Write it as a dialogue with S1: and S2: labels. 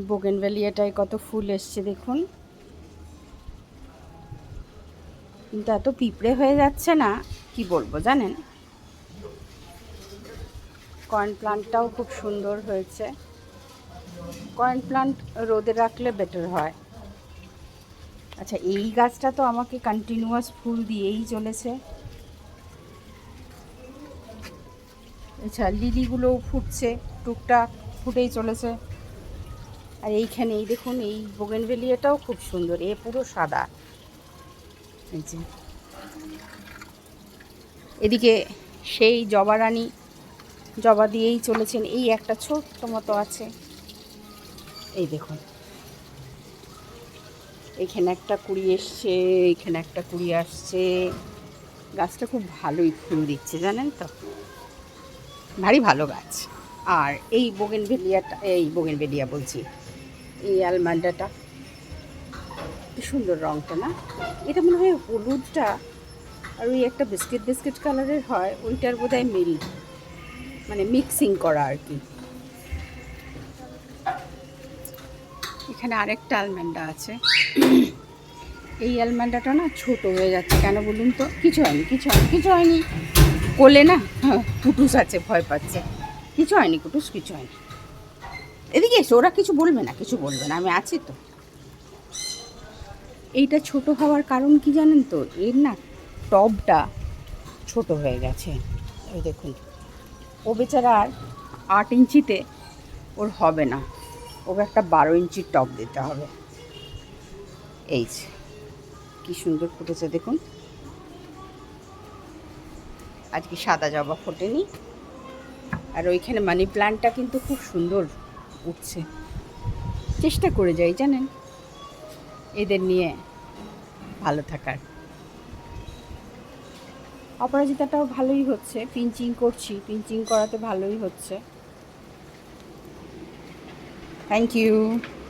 S1: বোগেনভেলিয়াটায় কত ফুল এসছে দেখুন, কিন্তু এত পিঁপড়ে হয়ে যাচ্ছে না, কি বলবো জানেন। কয়েন প্লান্টটাও খুব সুন্দর হয়েছে। কয়েন প্লান্ট রোদে রাখলে বেটার হয়। আচ্ছা, এই গাছটা তো আমাকে কন্টিনিউয়াস ফুল দিয়েই চলেছে। আচ্ছা, লিলিগুলোও ফুটছে, টুকটাক ফুটেই চলেছে। আর এইখানে এই দেখুন, এই বোগেনভেলিয়াটাও খুব সুন্দর, এ পুরো সাদা। এই যে এদিকে সেই জবা রানী জবা দিয়েই চলেছেন। এই একটা ছোট্ট মতো আছে, এই দেখুন, এইখানে একটা কুড়ি এসছে, এইখানে একটা কুড়ি আসছে। গাছটা খুব ভালোই ফুল দিচ্ছে জানেন তো, ভারী ভালো গাছ। আর এই বোগেনভেলিয়াটা, এই বোগেনভেলিয়া বলছি, এই আলমান্ডাটা কি সুন্দর রঙটা না। এটা মনে হয় হলুদটা আর ওই একটা বিস্কিট বিস্কিট কালারের হয়, ওইটার বোধহয় মিল, মানে মিক্সিং করা আর কি। এখানে আরেকটা আলমান্ডা আছে। এই আলমান্ডাটা না ছোট হয়ে যাচ্ছে কেন বলুন তো। কিছু হয়নি, কিছু হয়নি, কিছু হয়নি। কোলে না কুটুস আছে, ভয় পাচ্ছে। কিছু হয়নি কুটুস, কিছু হয়নি। এদিকে এসে, ওরা কিছু বলবে না, কিছু বলবে না, আমি আছি তো। এইটা ছোট হওয়ার কারণ কি জানেন তো, এর না টবটা ছোট হয়ে গেছে। ওই দেখুন, ও বেচারা আর 8 ইঞ্চিতে ওর হবে না, ওকে একটা 12 ইঞ্চির টব দিতে হবে। এই যে কী সুন্দর ফুটেছে দেখুন। আজকে সাদা জবা ফোটেনি। আর ওইখানে মানি প্ল্যান্টটা কিন্তু খুব সুন্দর উঠছে। চেষ্টা করে যাই জানেন এদের নিয়ে ভালো থাকার। অপরাজিতাটাও ভালোই হচ্ছে, পিঞ্চিং করছি, পিঞ্চিং করাতে ভালোই হচ্ছে। Thank you.